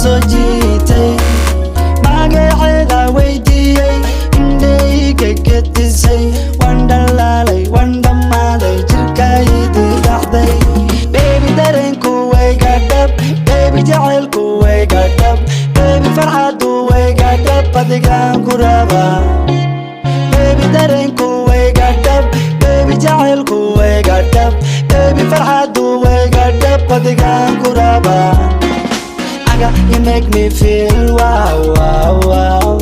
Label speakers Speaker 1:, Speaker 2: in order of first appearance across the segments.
Speaker 1: soo jiitay magaceeda weydiiyey indhayga gedisay waan dhalaalay waan dhammaaday jirkaydii dhaxday baby dareenku wayga dhab baby jacaylku wayga dhab baby farxadu wayga dhab adigaan ku rabaa baby dareenku wayga dhab baby jacaylku wayga dhab baby farxadu wayga dhab adigaan ku rabaa you make me feel wow, wow, wow.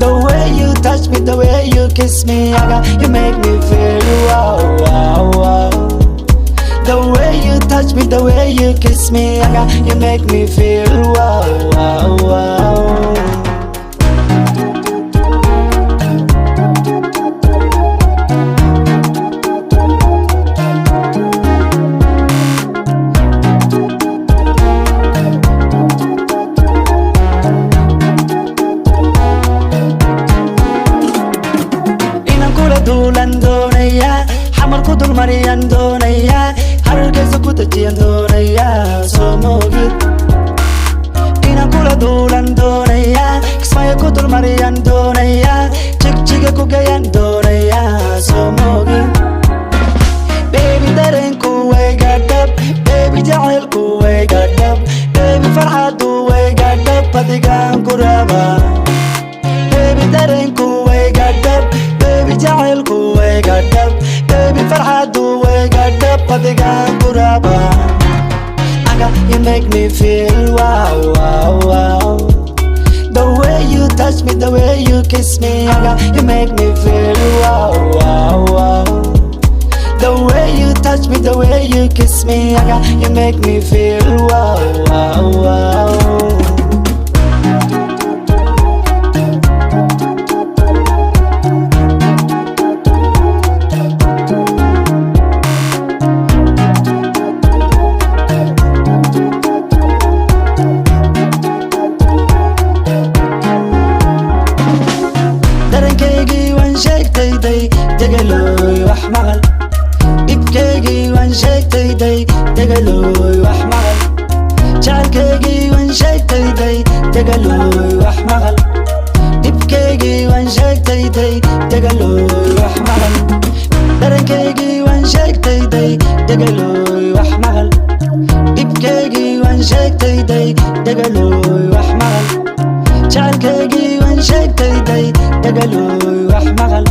Speaker 1: The way you touch me, the way you kiss me, you make me feel wow, wow, wow. The way you touch me, the way you kiss me, you make me feel wow, wow, wow. duulan doonaya xamar ku dul mariyan doonaya hargeysa ku dajiyan doonaya soo moogid inaan kula duulan doonaya kismaayo ku dul mariyan doonaya jigjiga ku gayan doonaya soo moogid baby dareenku wayga dhab baby jacaylku wayga dhab baby farxadu wayga dhab adigaan ku rabaa baby dareenku wayga dhab baby jacaylku wayga dhab baby farxadu wayga dhab adigaan ku rabaa you make me feel wow, wow, wow. The way you touch me, the way you kiss me, you make me feel wow, wow, wow. The way you touch me, the way you kiss me, you make me feel wow, wow, wow. dareenkaygii waan sheegtayday degalooy wax maqal dhibkaygii waan sheegtayday degalooy wax maqal jacaylkaygii waan sheegtayday degalooy wax maqal dhibkaygii waan sheegtayday degalooy wax maqal dareenkaygii waan sheegtayday degalooy wax maqal dhibkaygii waan sheegtayday degalooy wax maqal jacaylkaygii waan sheegtayday degalooy wax maqal